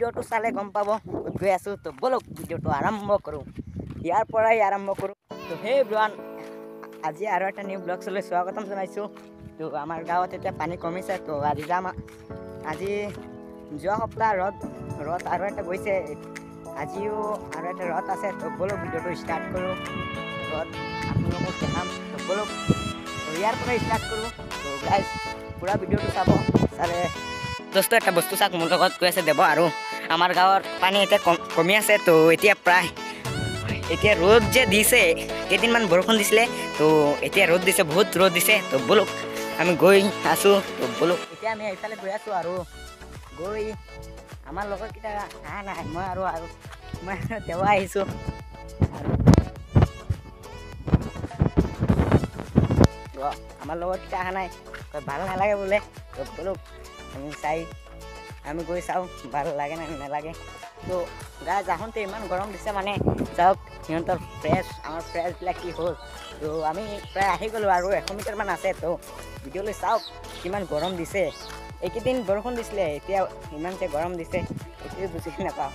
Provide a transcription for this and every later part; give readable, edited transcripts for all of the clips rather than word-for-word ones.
ভিডিওটো চালে গম পাব গৈ আছো তো বলক ভিডিওটো আৰম্ভ কৰো ইয়াৰ পৰাই আৰম্ভ কৰো তো হে ব্ৰান আজি আৰু এটা নিউ ব্লগ চলে স্বাগতম জনাইছো তো আমাৰ গাঁৱত এতিয়া পানী কমিছে তো আজি যাম আজি যোৱা সপ্তাহ ৰদ আৰু এটা গৈছে আজিও আৰু এটা ৰদ আছে তো বলক ভিডিওটো ষ্টাৰ্ট কৰো ৰদ আপোনালোকক দেখাম তো বলক ইয়াৰ পৰাই ষ্টাৰ্ট কৰো তো গাইজ পুৰা ভিডিওটো চালে দোস্ত এটা বস্তু চাক মোৰ লগত কৈ আছে দেব আৰু আমাৰ গাঁৱৰ পানী এতিয়া কমি আছে তো এতিয়া প্ৰায় এতিয়া ৰ'দ যে দিছে কেইদিনমান বৰষুণ দিছিলে তো এতিয়া ৰ'দ দিছে বহুত ৰ'দ দিছে তো বলক আমি গৈ আছোঁ তো বলক এতিয়া আমি এইফালে গৈ আছোঁ আৰু গৈ আমাৰ লগৰকেইটা অহা নাই মই দেৱা আহিছোঁ আৰু আমাৰ লগৰকেইটা অহা নাই ভাল নালাগে বোলে তো বলক আমি গৈ চাওঁ ভাল লাগে না নালাগে তো গাছ আহোঁতে ইমান গৰম দিছে মানে চাওক সিহঁতৰ আমাৰ ফ্ৰেছবিলাক কি হ'ল তো আমি প্ৰায় আহি গ'লোঁ আৰু 100 মিটাৰমান আছে তো ভিডিঅ'লৈ চাওক কিমান গৰম দিছে এইকেইদিন বৰষুণ দিছিলে এতিয়া ইমান যে গৰম দিছে এইটোৱে বুজি নাপাওঁ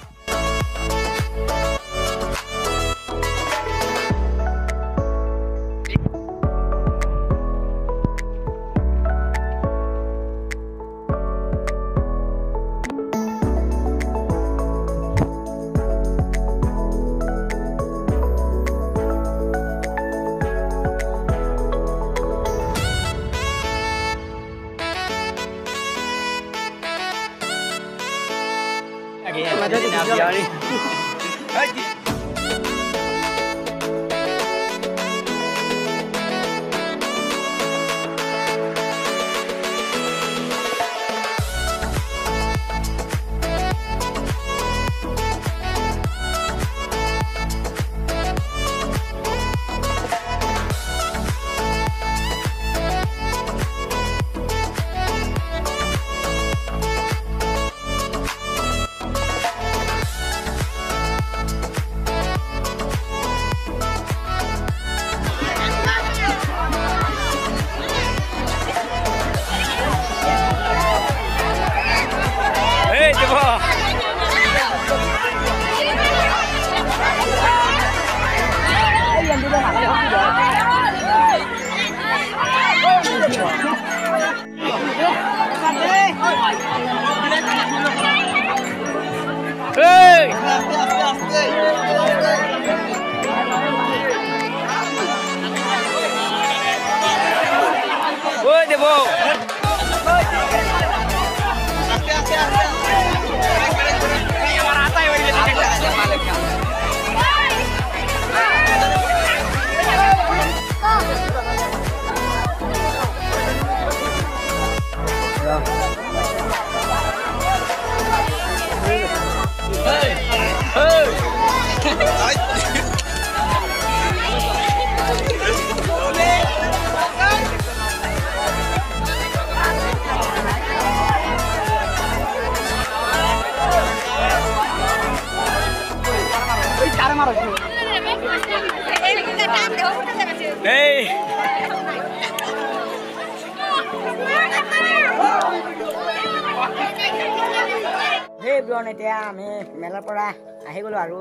এতিয়া আমি মেলাৰ পৰা আহি গ'লোঁ আৰু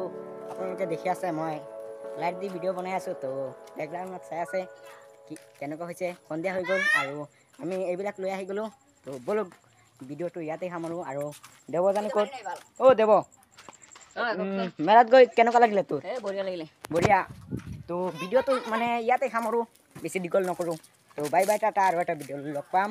আপোনালোকে দেখি আছে মই লাইট দি ভিডিঅ' বনাই আছোঁ তো বেকগ্ৰাউণ্ডত চাই আছে কি কেনেকুৱা হৈছে সন্ধিয়া হৈ গ'ল আৰু আমি এইবিলাক লৈ আহি গ'লোঁ তো বলক ভিডিঅ'টো ইয়াতে সামৰোঁ আৰু দেৱজানী ক'ত দেৱ মেলাত গৈ কেনেকুৱা লাগিলে তোৰ বঢ়িয়া লাগিলে বঢ়িয়া তো ভিডিঅ'টো মানে ইয়াতে সামৰোঁ বেছি দীঘল নকৰোঁ তো বাই বাই টাটা আৰু এটা ভিডিঅ' লগ পাম